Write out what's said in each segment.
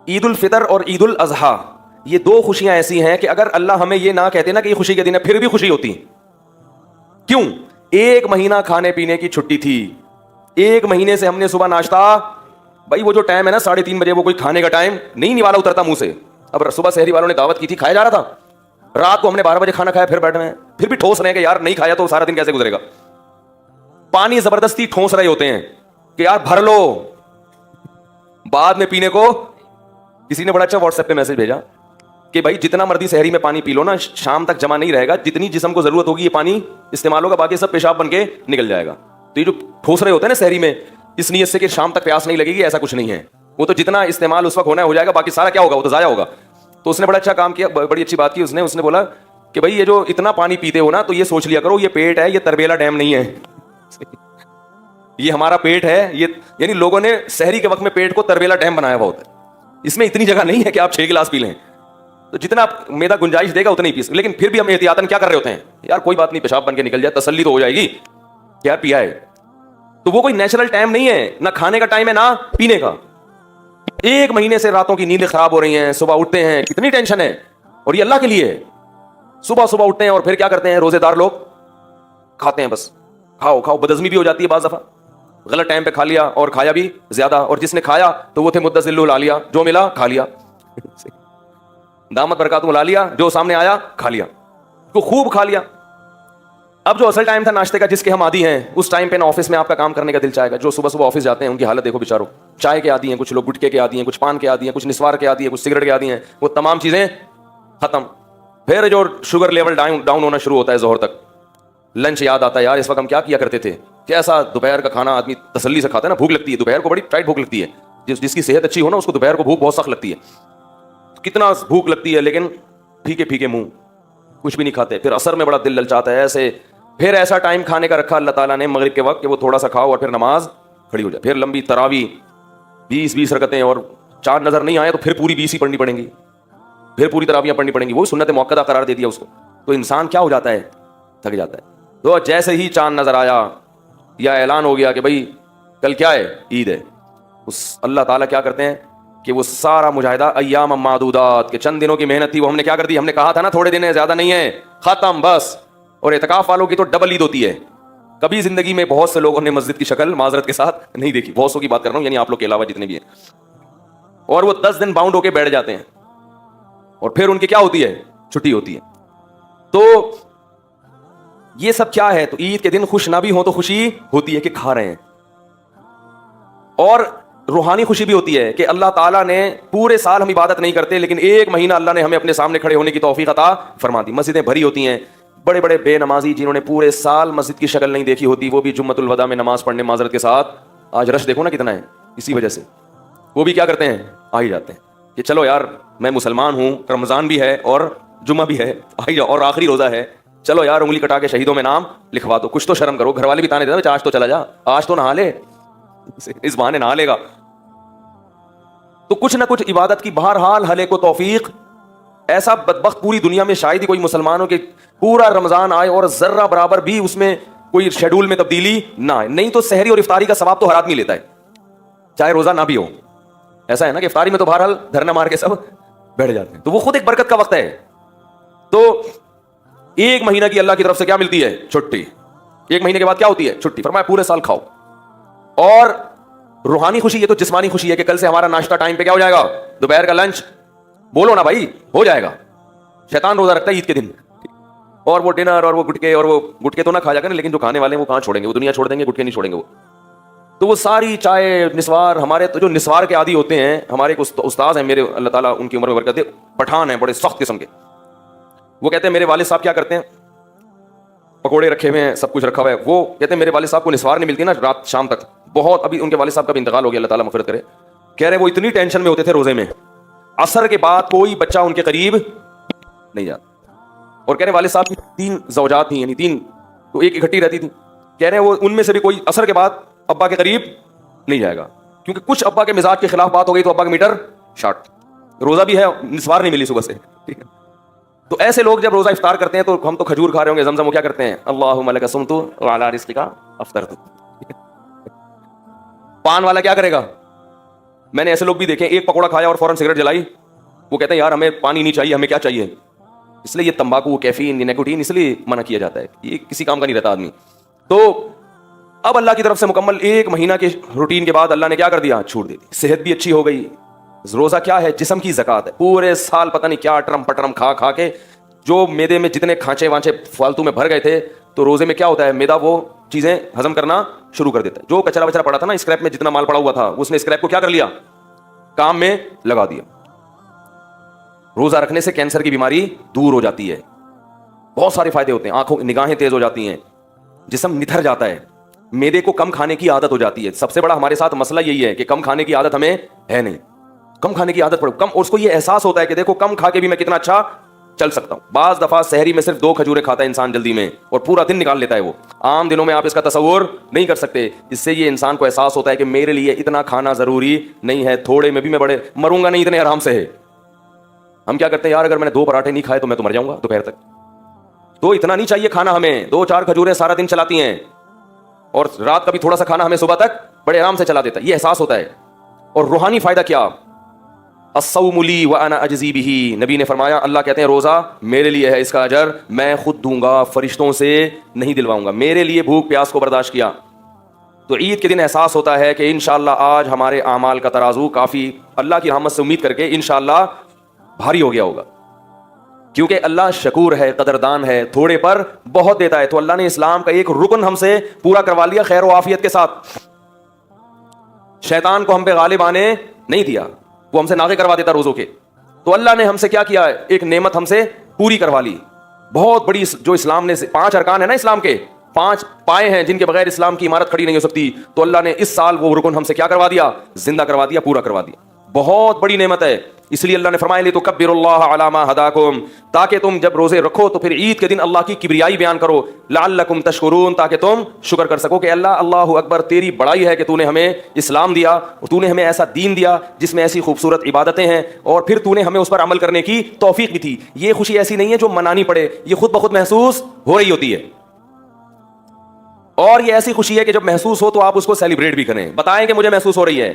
عید الفطر اور عید الاضحیٰ یہ دو خوشیاں ایسی ہیں کہ اگر اللہ ہمیں یہ نہ کہتے نا کہ یہ خوشی کے دن ہے پھر بھی خوشی ہوتی. کیوں؟ ایک مہینہ کھانے پینے کی چھٹی تھی, ایک مہینے سے ہم نے صبح ناشتہ, بھائی وہ جو ٹائم ہے نا 3:30 بجے, وہ کوئی کھانے کا ٹائم نہیں نوالا اترتا منہ سے. اب صبح سحری والوں نے دعوت کی تھی, کھایا جا رہا تھا, رات کو ہم نے 12 بجے کھانا کھایا, پھر بیٹھ رہے ہیں, پھر بھی ٹھوس رہے ہیں کہ یار نہیں کھایا تو سارا دن کیسے گزرے گا. پانی زبردستی ٹھوس رہے ہوتے ہیں کہ یار بھر لو, بعد میں پینے کو. کسی نے بڑا اچھا واٹس ایپ پہ میسج بھیجا کہ بھائی جتنا مرضی سحری میں پانی پی لو نا, شام تک جمع نہیں رہے گا, جتنی جسم کو ضرورت ہوگی یہ پانی استعمال ہوگا, باقی سب پیشاب بن کے نکل جائے گا. تو یہ جو ٹھوس رہے ہوتے ہیں نا سحری میں, اس نیت سے کہ شام تک پیاس نہیں لگے گی, ایسا کچھ نہیں ہے. وہ تو جتنا استعمال اس وقت ہونا ہو جائے گا, باقی سارا کیا ہوگا, وہ تو ضائع ہوگا. تو اس نے بڑا اچھا کام کیا, بڑی اچھی بات کی اس نے بولا کہ بھائی یہ جو اتنا پانی پیتے ہو نا, تو یہ سوچ لیا کرو یہ پیٹ ہے, یہ تربیلا ڈیم نہیں ہے. یہ ہمارا پیٹ ہے, یہ یعنی لوگوں نے سحری کے وقت میں پیٹ کو تربیلا ڈیم بنایا ہوا ہوتا ہے. اس میں اتنی جگہ نہیں ہے کہ آپ 6 گلاس پی لیں, تو جتنا میدا گنجائش دے گا اتنا ہی پی سکتے. لیکن پھر بھی ہم احتیاطاً کیا کر رہے ہوتے ہیں, یار کوئی بات نہیں پیشاب بن کے نکل جائے, تسلی تو ہو جائے گی, کیا پیا ہے. تو وہ کوئی نیچرل ٹائم نہیں ہے, نہ کھانے کا ٹائم ہے نہ پینے کا. ایک مہینے سے راتوں کی نیندیں خراب ہو رہی ہیں, صبح اٹھتے ہیں کتنی ٹینشن ہے, اور یہ اللہ کے لیے ہے. صبح اٹھتے ہیں اور پھر کیا کرتے ہیں, روزے دار لوگ کھاتے ہیں, بس کھاؤ. بدہضمی بھی ہو جاتی ہے بعض دفعہ, غلط ٹائم پہ کھا لیا اور کھایا بھی زیادہ, اور جس نے کھایا تو وہ تھے مدذل العالیہ, جو ملا کھا لیا, دامت برکاتہ العالیہ, جو سامنے آیا کھا لیا, تو خوب کھا لیا. اب جو اصل ٹائم تھا ناشتے کا جس کے ہم عادی ہیں, اس ٹائم پہ نا آفس میں آپ کا کام کرنے کا دل چاہے گا. جو صبح آفس جاتے ہیں ان کی حالت دیکھو بیچاروں, چائے کے عادی ہیں, کچھ لوگ گٹکے کے عادی ہیں, کچھ پان کے عادی ہیں, کچھ نسوار کے عادی ہیں, کچھ سگریٹ کے عادی ہیں, وہ تمام چیزیں ختم. پھر جو شوگر لیول ڈاؤن ہونا شروع ہوتا ہے ظہر تک, لنچ یاد آتا ہے, یار اس وقت ہم کیا کیا کرتے تھے, کیسا دوپہر کا کھانا آدمی تسلی سے کھاتا ہے نا. بھوک لگتی ہے دوپہر کو, بڑی ٹائٹ بھوک لگتی ہے. جس کی صحت اچھی ہو نا اس کو دوپہر کو بھوک بہت سخت لگتی ہے, کتنا بھوک لگتی ہے, لیکن پھیکے منہ کچھ بھی نہیں کھاتے. پھر عصر میں بڑا دل للچاتا ہے ایسے. پھر ایسا ٹائم کھانے کا رکھا اللہ تعالیٰ نے مغرب کے وقت کہ وہ تھوڑا سا کھاؤ اور پھر نماز کھڑی ہو جائے. پھر لمبی تراویح 20 رکعتیں, اور 4 نظر نہیں آئے تو پھر پوری 20 ہی پڑھنی پڑیں گی, پھر پوری تراویحاں پڑھنی پڑیں گی. وہ سنت موقعہ قرار دے دیا اس کو, تو انسان کیا ہو جاتا ہے, تھک جاتا ہے. تو جیسے ہی چاند نظر آیا یا اعلان ہو گیا کہ بھائی کل کیا ہے, عید ہے, اس اللہ تعالیٰ کیا کرتے ہیں کہ وہ سارا مجاہدہ ایام معدودات کے چند دنوں کی محنت تھی, وہ ہم نے کیا کر دی, ہم نے کہا تھا نا تھوڑے دن ہے, زیادہ نہیں ہے, ختم بس. اور اعتکاف والوں کی تو ڈبل عید ہوتی ہے. کبھی زندگی میں بہت سے لوگوں نے مسجد کی شکل معذرت کے ساتھ نہیں دیکھی, بہت سو کی بات کر رہا ہوں, یعنی آپ لوگ کے علاوہ جتنے بھی ہیں, اور وہ 10 دن باؤنڈ ہو کے بیٹھ جاتے ہیں, اور پھر ان کی کیا ہوتی ہے, چھٹی ہوتی ہے. تو یہ سب کیا ہے, تو عید کے دن خوش نہ بھی ہو تو خوشی ہوتی ہے کہ کھا رہے ہیں, اور روحانی خوشی بھی ہوتی ہے کہ اللہ تعالیٰ نے پورے سال ہم عبادت نہیں کرتے, لیکن ایک مہینہ اللہ نے ہمیں اپنے سامنے کھڑے ہونے کی توفیق عطا فرما دی. مسجدیں بھری ہوتی ہیں, بڑے بڑے بے نمازی جنہوں نے پورے سال مسجد کی شکل نہیں دیکھی ہوتی, وہ بھی جمعۃ الوداع میں نماز پڑھنے معذرت کے ساتھ, آج رش دیکھو نا کتنا ہے, اسی وجہ سے وہ بھی کیا کرتے ہیں, آ ہی جاتے ہیں کہ چلو یار میں مسلمان ہوں, رمضان بھی ہے اور جمعہ بھی ہے, آ ہی جاؤ, اور آخری روزہ ہے, چلو یار انگلی کٹا کے شہیدوں میں نام لکھوا دو, کچھ تو شرم کرو. گھر والے بھی تانے دیتے, آج تو چلا جا, آج تو نہا لے, اس بہانے نہا لے گا. تو کچھ نہ کچھ عبادت کی بہرحال حلے کو توفیق. ایسا بدبخت پوری دنیا میں شاید ہی کوئی مسلمانوں کے پورا رمضان آئے اور ذرہ برابر بھی اس میں کوئی شیڈول میں تبدیلی نہ آئے. نہیں تو سحری اور افطاری کا ثواب تو ہر آدمی لیتا ہے, چاہے روزہ نہ بھی ہو. ایسا ہے نا کہ افطاری میں تو بہرحال دھرنا مار کے سب بیٹھ جاتے ہیں, تو وہ خود ایک برکت کا وقت ہے. تو ایک مہینہ کی اللہ کی طرف سے کیا ملتی ہے, چھٹی. ایک مہینے کے بعد کیا ہوتی ہے, چھٹی. فرمایا پورے سال کھاؤ. اور روحانی خوشی, یہ تو جسمانی خوشی ہے کہ کل سے ہمارا ناشتہ ٹائم پہ کیا ہو جائے گا, دوپہر کا لنچ, بولو نا بھائی, ہو جائے گا. شیطان روزہ رکھتا ہے عید کے دن, اور وہ ڈنر اور وہ گٹکے تو نہ کھا جا کر, لیکن جو کھانے والے ہیں وہ کہاں چھوڑیں گے, وہ دنیا چھوڑ دیں گے, گٹکے نہیں چھوڑیں گے وہ. تو وہ ساری چائے نسوار, ہمارے تو جو نسوار کے عادی ہوتے ہیں, ہمارے ایک استاذ ہیں میرے, اللہ تعالیٰ ان کی عمر میں برکت دے, پٹھان ہیں بڑے سخت قسم کے. وہ کہتے ہیں میرے والد صاحب کیا کرتے ہیں, پکوڑے رکھے ہوئے ہیں, سب کچھ رکھا ہوا ہے. وہ کہتے ہیں میرے والد صاحب کو نسوار نہیں ملتی نا رات شام تک, بہت, ابھی ان کے والد صاحب کا بھی انتقال ہو گیا, اللہ تعالیٰ مغفرت کرے. کہہ رہے وہ اتنی ٹینشن میں ہوتے تھے روزے میں, عصر کے بعد کوئی بچہ ان کے قریب نہیں جاتا. اور کہہ رہے والد صاحب کی 3 زوجات تھیں, یعنی 3 تو ایک اکٹھی رہتی تھی. کہہ رہے وہ ان میں سے بھی کوئی عصر کے بعد ابا کے قریب نہیں جائے گا, کیونکہ کچھ ابا کے مزاج کے خلاف بات ہو گئی تو ابا کا میٹر شارٹ, روزہ بھی ہے, نسوار نہیں ملی صبح سے. ٹھیک ہے, تو ایسے لوگ جب روزہ افطار کرتے ہیں تو ہم تو کھجور کھا رہے ہوں گے, زمزم, وہ کیا کرتے ہیں, اللہم لک صمت وعلی رزقک افطرت. پان والا کیا کرے گا, میں نے ایسے لوگ بھی دیکھے, ایک پکوڑا کھایا اور فوراً سگریٹ جلائی, وہ کہتے ہیں یار ہمیں پانی نہیں چاہیے, ہمیں کیا چاہیے. اس لیے یہ تمباکو, کیفین, نیکوٹین اس لیے منع کیا جاتا ہے, یہ کسی کام کا نہیں رہتا آدمی. تو اب اللہ کی طرف سے مکمل 1 مہینہ کے روٹین کے بعد اللہ نے کیا کر دیا, چھوٹ دے دی. صحت بھی اچھی ہو گئی. روزہ کیا ہے, جسم کی زکات ہے. پورے سال پتہ نہیں کیا اٹرم پٹرم کھا کھا کے جو میدے میں جتنے کھانچے وانچے فالتو میں بھر گئے تھے, تو روزے میں کیا ہوتا ہے, میدا وہ چیزیں ہضم کرنا شروع کر دیتا ہے. جو کچرا وچرا پڑا تھا نا, اسکریپ میں جتنا مال پڑا ہوا تھا, اس نے اسکریپ کو کیا کر لیا, کام میں لگا دیا. روزہ رکھنے سے کینسر کی بیماری دور ہو جاتی ہے, بہت سارے فائدے ہوتے ہیں. آنکھوں نگاہیں تیز ہو جاتی ہیں, جسم نتھر جاتا ہے, میدے کو کم کھانے کی عادت ہو جاتی ہے. سب سے بڑا ہمارے ساتھ مسئلہ یہی ہے کہ کم کھانے کی عادت ہمیں ہے نہیں. کم کھانے کی عادت پڑو کم, اور اس کو یہ احساس ہوتا ہے کہ دیکھو کم کھا کے بھی میں کتنا اچھا چل سکتا ہوں. بعض دفعہ سحری میں صرف 2 کھجوریں کھاتا ہے انسان جلدی میں, اور پورا دن نکال لیتا ہے. وہ عام دنوں میں آپ اس کا تصور نہیں کر سکتے. اس سے یہ انسان کو احساس ہوتا ہے کہ میرے لیے اتنا کھانا ضروری نہیں ہے, تھوڑے میں بھی میں بڑے مروں گا نہیں, اتنے آرام سے ہے. ہم کیا کرتے ہیں یار, اگر میں نے 2 پراٹھے نہیں کھائے تو میں تو مر جاؤں گا دوپہر تک. تو اتنا نہیں چاہیے کھانا ہمیں, 2-4 کھجوریں سارا دن چلاتی ہیں, اور رات کا بھی تھوڑا سا کھانا ہمیں صبح تک بڑے آرام سے چلا دیتا ہے. یہ احساس ہوتا ہے. اور روحانی فائدہ کیا, الصوم لی وانا اجزی بہ. نبی نے فرمایا, اللہ کہتے ہیں روزہ میرے لیے ہے, اس کا اجر میں خود دوں گا, فرشتوں سے نہیں دلواؤں گا. میرے لیے بھوک پیاس کو برداشت کیا. تو عید کے دن احساس ہوتا ہے کہ انشاءاللہ آج ہمارے اعمال کا ترازو کافی اللہ کی رحمت سے امید کر کے انشاءاللہ بھاری ہو گیا ہوگا, کیونکہ اللہ شکور ہے, قدردان ہے, تھوڑے پر بہت دیتا ہے. تو اللہ نے اسلام کا ایک رکن ہم سے پورا کروا لیا خیر و عافیت کے ساتھ. شیطان کو ہم پہ غالب آنے نہیں دیا, وہ ہم سے ناغے کروا دیتا روزوں کے. تو اللہ نے ہم سے کیا کیا, ایک نعمت ہم سے پوری کروا لی بہت بڑی. جو اسلام نے 5 ارکان ہیں نا, اسلام کے 5 پائے ہیں جن کے بغیر اسلام کی عمارت کھڑی نہیں ہو سکتی. تو اللہ نے اس سال وہ رکن ہم سے کیا کروا دیا, زندہ کروا دیا, پورا کروا دیا. بہت بڑی نعمت ہے. اس لیے اللہ نے فرمایا لتکبروا اللہ علی ما ہداکم, تاکہ تم جب روزے رکھو تو پھر عید کے دن اللہ کی کبریائی بیان کرو. لعلکم تشکرون, تاکہ تم شکر کر سکو کہ اللہ اکبر, تیری بڑائی ہے کہ تو نے ہمیں اسلام دیا, تو نے ہمیں ایسا دین دیا جس میں ایسی خوبصورت عبادتیں ہیں, اور پھر تو نے ہمیں اس پر عمل کرنے کی توفیق بھی تھی. یہ خوشی ایسی نہیں ہے جو منانی پڑے, یہ خود بخود محسوس ہو رہی ہوتی ہے. اور یہ ایسی خوشی ہے کہ جب محسوس ہو تو آپ اس کو سیلیبریٹ بھی کریں, بتائیں کہ مجھے محسوس ہو رہی ہے.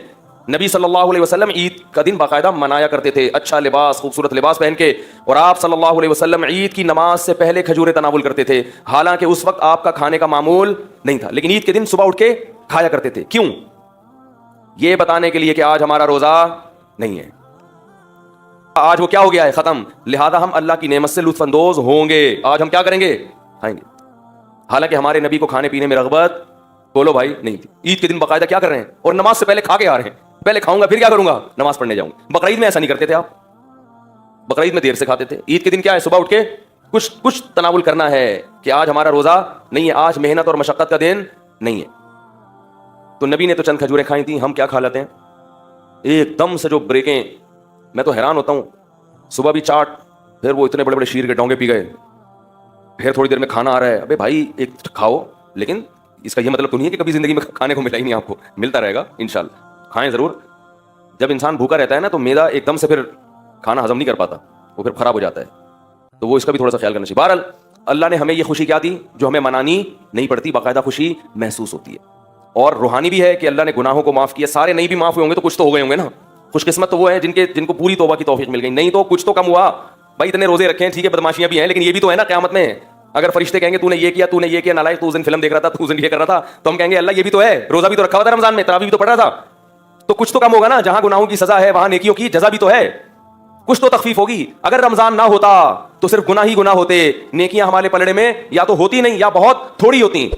نبی صلی اللہ علیہ وسلم عید کا دن باقاعدہ منایا کرتے تھے, اچھا لباس, خوبصورت لباس پہن کے. اور آپ صلی اللہ علیہ وسلم عید کی نماز سے پہلے کھجوریں تناول کرتے تھے, حالانکہ اس وقت آپ کا کھانے کا معمول نہیں تھا, لیکن عید کے دن صبح اٹھ کے کھایا کرتے تھے. کیوں؟ یہ بتانے کے لیے کہ آج ہمارا روزہ نہیں ہے, آج وہ کیا ہو گیا ہے, ختم. لہذا ہم اللہ کی نعمت سے لطف اندوز ہوں گے. آج ہم کیا کریں گے, کھائیں گے. حالانکہ ہمارے نبی کو کھانے پینے میں رغبت بولو بھائی نہیں تھی. عید کے دن باقاعدہ کیا کر رہے ہیں, اور نماز سے پہلے کھا کے آ رہے ہیں, پہلے کھاؤں گا پھر کیا کروں گا, نماز پڑھنے جاؤں گا. بقرعید میں ایسا نہیں کرتے تھے آپ, بقرعید میں دیر سے کھاتے تھے. عید کے دن کیا ہے, صبح اٹھ کے کچھ تناول کرنا ہے کہ آج ہمارا روزہ نہیں ہے, آج محنت اور مشقت کا دن نہیں ہے. تو نبی نے تو چند کھجوریں کھائی تھیں, ہم کیا کھا لیتے ہیں ایک دم سے جو بریکیں. میں تو حیران ہوتا ہوں, صبح بھی چاٹ, پھر وہ اتنے بڑے بڑے شیر کے ڈونگے پی گئے, پھر تھوڑی دیر میں کھانا آ رہا ہے. ابے بھائی ایک کھاؤ, لیکن اس کا یہ مطلب تو نہیں ہے کہ کبھی زندگی میں کھانے کو ملا ہی نہیں, آپ کو ملتا رہے گا انشاءاللہ, کھائیں ضرور. جب انسان بھوکا رہتا ہے نا تو میدا ایک دم سے پھر کھانا ہضم نہیں کر پاتا, وہ پھر خراب ہو جاتا ہے. تو وہ اس کا بھی تھوڑا سا خیال کرنا چاہیے. بہرحال اللہ نے ہمیں یہ خوشی کیا دی جو ہمیں منانی نہیں پڑتی, باقاعدہ خوشی محسوس ہوتی ہے. اور روحانی بھی ہے کہ اللہ نے گناہوں کو معاف کیا. سارے نہیں بھی معاف ہوئے ہوں گے تو کچھ تو ہو گئے ہوں گے نا. خوش قسمت تو وہ ہے جن کو پوری توبہ کی توفیق مل گئی, نہیں تو کچھ تو کم ہوا. بھائی اتنے روزے رکھے ہیں ٹھیک ہے, بدماشیاں بھی ہیں, لیکن یہ بھی تو ہے نا قیامت میں. اگر فرشتے کہیں گے تو نے یہ کیا, نالائق تو اس دن فلم دیکھ رہا تھا, تو اس دن یہ کر رہا تھا, تو ہم کہیں گے اللہ یہ بھی تو ہے, روزہ بھی تو رکھا ہوا تھا رمضان میں, تراویح بھی تو پڑھ رہا تھا, تو کچھ تو کم ہوگا نا. جہاں گناہوں کی سزا ہے وہاں نیکیوں کی جزا بھی تو ہے, کچھ تو تخفیف ہوگی. اگر رمضان نہ ہوتا تو صرف گناہ ہی گناہ ہوتے, نیکیاں ہمارے پلڑے میں یا تو ہوتی نہیں یا بہت تھوڑی ہوتی.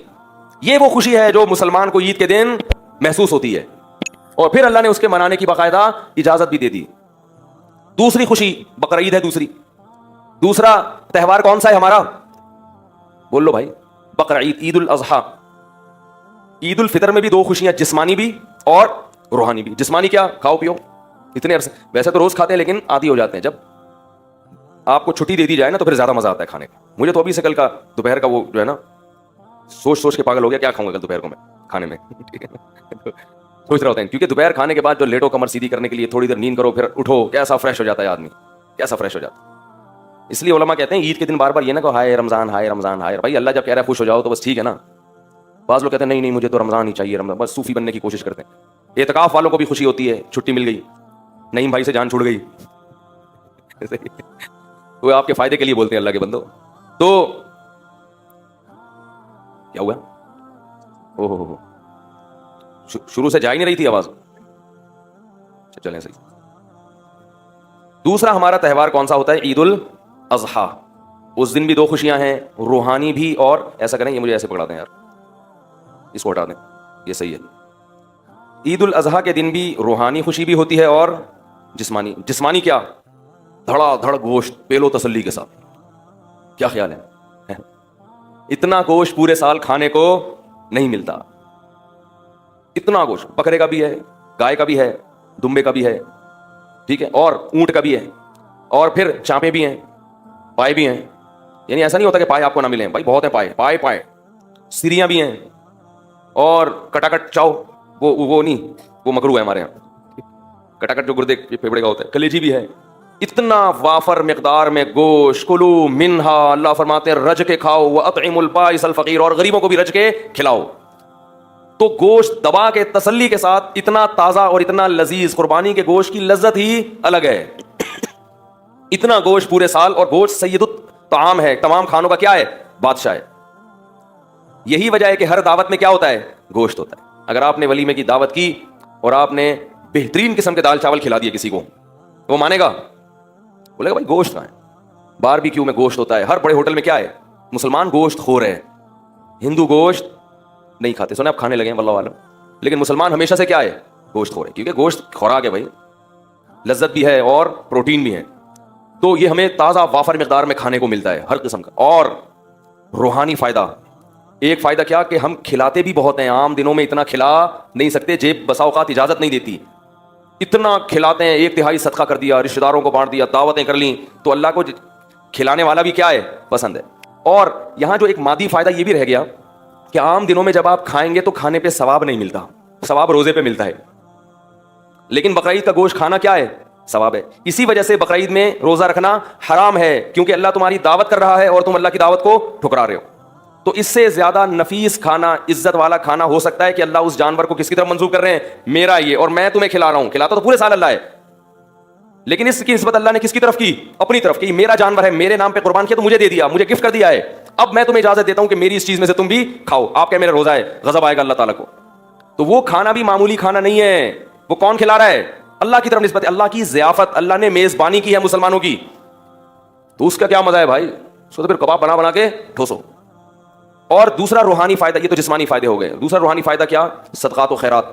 یہ وہ خوشی ہے جو مسلمان کو عید کے دن محسوس ہوتی ہے, اور پھر اللہ نے اس کے منانے کی باقاعدہ اجازت بھی دے دی. دوسری خوشی بقرعید ہے. دوسرا تہوار کون سا ہے ہمارا, بول لو بھائی, بقرعید, عید الاضحیٰ. عید الفطر میں بھی 2 خوشیاں, جسمانی بھی اور روحانی بھی. جسمانی کیا, کھاؤ پیو اتنے عرصے, ویسے تو روز کھاتے ہیں لیکن عادی ہو جاتے ہیں. جب آپ کو چھٹی دے دی جائے نا تو پھر زیادہ مزہ آتا ہے کھانے کا. مجھے تو ابھی سے کل کا دوپہر کا وہ جو ہے نا سوچ کے پاگل ہو گیا, کیا کھاؤں گا کل دوپہر کو میں کھانے میں. سوچ رہا ہوتا ہے, کیونکہ دوپہر کھانے کے بعد جو لیٹو کمر سیدھی کرنے کے لیے تھوڑی دیر نیند کرو, پھر اٹھو, کیسا فریش ہو جاتا ہے آدمی, کیسا فریش ہو جاتا ہے. اس لیے علماء کہتے ہیں عید کے دن بار بار یہ نہ کہ ہائے رمضان, ہائے رمضان, ہائے. بھائی اللہ جب کہہ رہا ہے خوش ہو جاؤ تو بس ٹھیک ہے نا. بعض لوگ کہتے ہیں نہیں مجھے تو رمضان ہی چاہیے, رمضان, بس صوفی بننے کی کوشش کرتے ہیں. اعتکاف والوں کو بھی خوشی ہوتی ہے, چھٹی مل گئی, نعیم بھائی سے جان چھوڑ گئی. وہ آپ کے فائدے کے لیے بولتے ہیں اللہ کے بندو. تو کیا ہوا؟ اوہ شروع سے جا ہی نہیں رہی تھی آواز. چلیں صحیح. دوسرا ہمارا تہوار کون سا ہوتا ہے؟ عید الاضحیٰ. اس دن بھی دو خوشیاں ہیں, روحانی بھی, اور ایسا کریں یہ مجھے ایسے پکڑا دیں یار, اس کو ہٹا دیں, یہ صحیح ہے. عید الاضحیٰ کے دن بھی روحانی خوشی بھی ہوتی ہے اور جسمانی. جسمانی کیا؟ دھڑا دھڑ گوشت پہ لو تسلی کے ساتھ. کیا خیال ہے؟ اتنا گوشت پورے سال کھانے کو نہیں ملتا. اتنا گوشت, بکرے کا بھی ہے, گائے کا بھی ہے, دمبے کا بھی ہے, ٹھیک ہے, اور اونٹ کا بھی ہے, اور پھر چانپے بھی ہیں, پائے بھی ہیں. یعنی ایسا نہیں ہوتا کہ پائے آپ کو نہ ملیں, بھائی بہت ہیں پائے, پائے پائے. سیریاں بھی ہیں, اور کٹاکٹ چاؤ, وہ نہیں, وہ مکرو ہے ہمارے یہاں. کٹاکٹ جو گردے پھیپڑے کا ہوتا ہے, کلیجی بھی ہے. اتنا وافر مقدار میں گوشت. کلو منہا, اللہ فرماتے ہیں رج کے کھاؤ, واطعموا البائس الفقیر, اور غریبوں کو بھی رج کے کھلاؤ. تو گوشت دبا کے تسلی کے ساتھ, اتنا تازہ اور اتنا لذیذ. قربانی کے گوشت کی لذت ہی الگ ہے. اتنا گوشت پورے سال, اور گوشت سید الطعام ہے, تمام کھانوں کا کیا ہے؟ بادشاہ ہے. یہی وجہ ہے کہ ہر دعوت میں کیا ہوتا ہے؟ گوشت ہوتا ہے. اگر آپ نے ولیمے کی دعوت کی اور آپ نے بہترین قسم کے دال چاول کھلا دیے کسی کو, وہ مانے گا؟ بولے گا بھائی گوشت کہاں ہے؟ باربیکیو میں گوشت ہوتا ہے, ہر بڑے ہوٹل میں کیا ہے؟ مسلمان گوشت خور ہے, ہندو گوشت نہیں کھاتے. سنے آپ کھانے لگے ہیں واللہ عالم, لیکن مسلمان ہمیشہ سے کیا ہے؟ گوشت خور ہے, کیونکہ گوشت خوراک ہے بھائی, لذت بھی ہے اور پروٹین بھی ہے. تو یہ ہمیں تازہ وافر مقدار میں کھانے کو ملتا ہے ہر قسم کا. اور روحانی فائدہ, ایک فائدہ کیا کہ ہم کھلاتے بھی بہت ہیں. عام دنوں میں اتنا کھلا نہیں سکتے, جیب بسا اوقات اجازت نہیں دیتی. اتنا کھلاتے ہیں, 1/3 صدقہ کر دیا, رشتہ داروں کو بانٹ دیا, دعوتیں کر لیں. تو اللہ کو کھلانے والا بھی کیا ہے؟ پسند ہے. اور یہاں جو ایک مادی فائدہ یہ بھی رہ گیا کہ عام دنوں میں جب آپ کھائیں گے تو کھانے پہ ثواب نہیں ملتا, ثواب روزے پہ ملتا ہے. لیکن بقرعید کا گوشت کھانا کیا ہے؟ ثواب ہے. اسی وجہ سے بقرعید میں روزہ رکھنا حرام ہے, کیونکہ اللہ تمہاری دعوت کر رہا ہے اور تم اللہ کی دعوت کو ٹھکرا رہے ہو. تو اس سے زیادہ نفیس کھانا, عزت والا کھانا ہو سکتا ہے کہ اللہ اس جانور کو کس کی طرف منسوب کر رہے ہیں؟ میرا یہ, اور میں تمہیں کھلا رہا ہوں. کھلاتا تو پورے سال اللہ ہے, لیکن اس کی نسبت اللہ نے کس کی طرف کی؟ اپنی طرف کی. میرا جانور ہے, میرے نام پہ قربان کیا تو مجھے دے دیا, مجھے گفٹ کر دیا ہے. اب میں تمہیں اجازت دیتا ہوں کہ میری اس چیز میں سے تم بھی کھاؤ. آپ کیا میرا روزہ ہے, غضب آئے گا اللہ تعالیٰ کو. تو وہ کھانا بھی معمولی کھانا نہیں ہے. وہ کون کھلا رہا ہے؟ اللہ کی طرف نسبت, اللہ کی ضیافت, اللہ نے میزبانی کی ہے مسلمانوں کی. تو اس کا کیا مزہ ہے بھائی, اس کو تو پھر کباب بنا بنا کے ٹھوسو. اور دوسرا روحانی فائدہ, یہ تو جسمانی فائدے ہو گئے. دوسرا روحانی فائدہ کیا؟ صدقات و خیرات.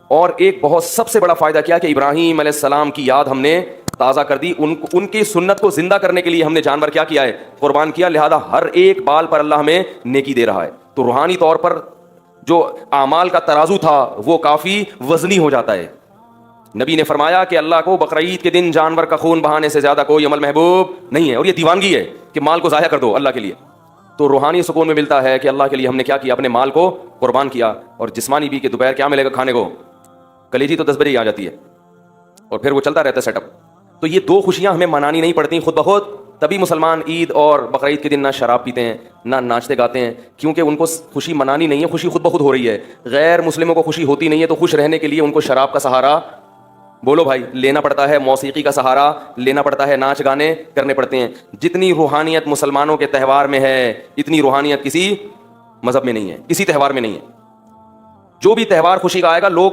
اور ایک بہت سب سے بڑا فائدہ کیا کہ ابراہیم علیہ السلام کی یاد ہم نے تازہ کر دی. ان کی سنت کو زندہ کرنے کے لیے ہم نے جانور کیا کیا ہے؟ قربان کیا. لہذا ہر ایک بال پر اللہ ہمیں نیکی دے رہا ہے. تو روحانی طور پر جو اعمال کا ترازو تھا وہ کافی وزنی ہو جاتا ہے. نبی نے فرمایا کہ اللہ کو بقرعید کے دن جانور کا خون بہانے سے زیادہ کوئی عمل محبوب نہیں ہے. اور یہ دیوانگی ہے کہ مال کو ضائع کر دو اللہ کے لیے. تو روحانی سکون میں ملتا ہے کہ اللہ کے لیے ہم نے کیا کیا؟ اپنے مال کو قربان کیا. اور جسمانی بھی کہ دوپہر کیا ملے گا کھانے کو؟ کلیجی تو 10 بجے ہی آ جاتی ہے, اور پھر وہ چلتا رہتا ہے سیٹ اپ. تو یہ دو خوشیاں ہمیں منانی نہیں پڑتی خود بخود. تبھی مسلمان عید اور بقرعید کے دن نہ شراب پیتے ہیں نہ ناچتے گاتے ہیں, کیونکہ ان کو خوشی منانی نہیں ہے, خوشی خود بخود ہو رہی ہے. غیر مسلموں کو خوشی ہوتی نہیں ہے, تو خوش رہنے کے لیے ان کو شراب کا سہارا, بولو بھائی, لینا پڑتا ہے. موسیقی کا سہارا لینا پڑتا ہے, ناچ گانے کرنے پڑتے ہیں. جتنی روحانیت مسلمانوں کے تہوار میں ہے, اتنی روحانیت کسی مذہب میں نہیں ہے, کسی تہوار میں نہیں ہے. جو بھی تہوار خوشی کا آئے گا, لوگ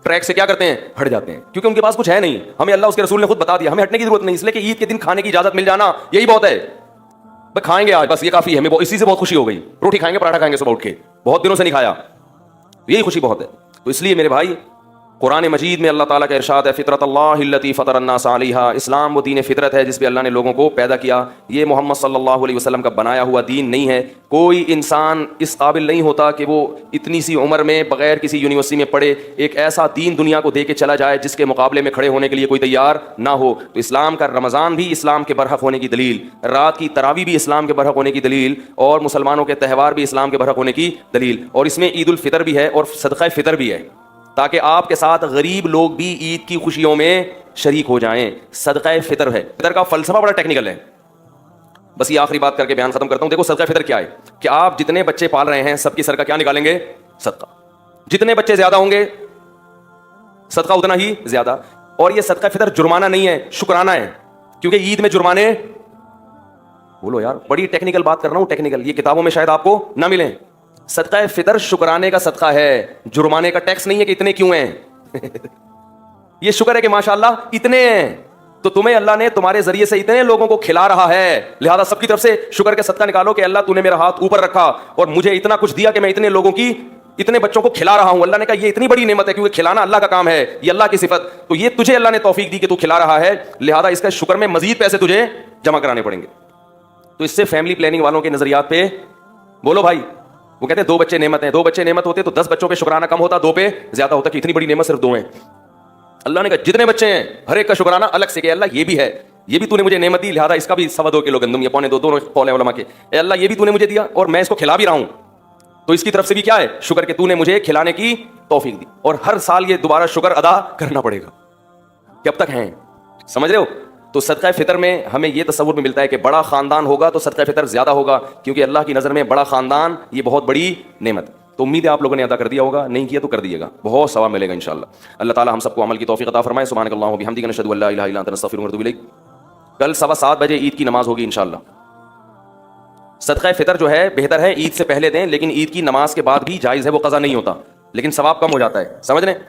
ٹریک سے کیا کرتے ہیں؟ ہٹ جاتے ہیں, کیونکہ ان کے پاس کچھ ہے نہیں. ہمیں اللہ اس کے رسول نے خود بتا دیا, ہمیں ہٹنے کی ضرورت نہیں. اس لیے کہ عید کے دن کھانے کی اجازت مل جانا یہی بہت ہے. بس کھائیں گے آج, بس یہ کافی ہے. ہمیں اسی سے بہت خوشی ہو گئی. روٹی کھائیں گے, پراٹھا کھائیں گے صبح اٹھ کے, بہت دنوں سے نہیں کھایا, یہی خوشی بہت ہے. تو اس لیے میرے بھائی, قرآن مجید میں اللہ تعالیٰ کا ارشاد ہے, فطرت اللہ التی فطر الناس علیہا. اسلام وہ دین فطرت ہے جس پہ اللہ نے لوگوں کو پیدا کیا. یہ محمد صلی اللہ علیہ وسلم کا بنایا ہوا دین نہیں ہے. کوئی انسان اس قابل نہیں ہوتا کہ وہ اتنی سی عمر میں بغیر کسی یونیورسٹی میں پڑھے ایک ایسا دین دنیا کو دے کے چلا جائے جس کے مقابلے میں کھڑے ہونے کے لیے کوئی تیار نہ ہو. تو اسلام کا رمضان بھی اسلام کے برحق ہونے کی دلیل, رات کی تراویح بھی اسلام کے برحق ہونے کی دلیل, اور مسلمانوں کے تہوار بھی اسلام کے برحق ہونے کی دلیل. اور اس میں عید الفطر بھی ہے اور صدقہ فطر بھی ہے, تاکہ آپ کے ساتھ غریب لوگ بھی عید کی خوشیوں میں شریک ہو جائیں. صدقہ فطر ہے. فطر کا فلسفہ بڑا ٹیکنیکل ہے. بس یہ آخری بات کر کے بیان ختم کرتا ہوں. دیکھو صدقہ فطر کیا ہے کہ آپ جتنے بچے پال رہے ہیں سب کی سر کا کیا نکالیں گے؟ صدقہ. جتنے بچے زیادہ ہوں گے صدقہ اتنا ہی زیادہ. اور یہ صدقہ فطر جرمانہ نہیں ہے, شکرانہ ہے, کیونکہ عید میں جرمانے, بولو یار بڑی ٹیکنیکل بات کر رہا ہوں, ٹیکنیکل, یہ کتابوں میں شاید آپ کو نہ ملیں. صدقہ فطر شکرانے کا صدقہ ہے, جرمانے کا ٹیکس نہیں ہے کہ اتنے کیوں ہیں. یہ شکر ہے کہ ماشاءاللہ اتنے ہیں, تو تمہیں اللہ نے تمہارے ذریعے سے اتنے لوگوں کو کھلا رہا ہے, لہذا سب کی طرف سے شکر کے صدقہ نکالو کہ اللہ تو نے میرا ہاتھ اوپر رکھا اور مجھے اتنا کچھ دیا کہ میں اتنے لوگوں کی, اتنے بچوں کو کھلا رہا ہوں. اللہ نے کہا یہ اتنی بڑی نعمت ہے, کیونکہ کھلانا اللہ کا کام ہے, یہ اللہ کی صفت, تو یہ تجھے اللہ نے توفیق دی کہ تو کھلا رہا ہے, لہذا اس کا شکر میں مزید پیسے تجھے جمع کرانے پڑیں گے. تو اس سے فیملی پلاننگ والوں کے نظریات پہ بولو بھائی, وہ کہتے ہیں 2 بچے نعمت ہیں, 2 بچے نعمت ہوتے تو 10 بچوں پہ شکرانہ کم ہوتا, 2 پہ زیادہ ہوتا, کہ اتنی بڑی نعمت صرف 2 ہیں. اللہ نے کہا جتنے بچے ہیں ہر ایک کا شکرانہ الگ سے, کہ اللہ یہ بھی ہے, یہ بھی تو نے مجھے نعمت دی, لہذا اس کا بھی 2.25 کلو گندم یا 1.25 دونوں قول ہیں علماء کے, اے اللہ یہ بھی تو نے مجھے دیا اور میں اس کو کھلا بھی رہا ہوں, تو اس کی طرف سے بھی کیا ہے شکر کہ تو نے مجھے کھلانے کی توفیق دی. اور ہر سال یہ دوبارہ شکر ادا کرنا پڑے گا کہ اب تک ہیں, سمجھ رہے ہو. تو صدقہ فطر میں ہمیں یہ تصور بھی ملتا ہے کہ بڑا خاندان ہوگا تو صدقہ فطر زیادہ ہوگا, کیونکہ اللہ کی نظر میں بڑا خاندان یہ بہت بڑی نعمت. تو امید ہے آپ لوگوں نے ادا کر دیا ہوگا, نہیں کیا تو کر دیے گا, بہت ثواب ملے گا انشاءاللہ. اللہ تعالی ہم سب کو عمل کی توفیق عطا فرمائے. سبحانک اللہم و بحمدک, نشہد ان لا الہ الا انت, نستغفرک ونتوب الیک. کل 7:15 بجے عید کی نماز ہوگی انشاءاللہ. صدقہ فطر جو ہے بہتر ہے عید سے پہلے دیں, لیکن عید کی نماز کے بعد بھی جائز ہے, وہ قضا نہیں ہوتا, لیکن ثواب کم ہو جاتا ہے, سمجھ رہے ہیں.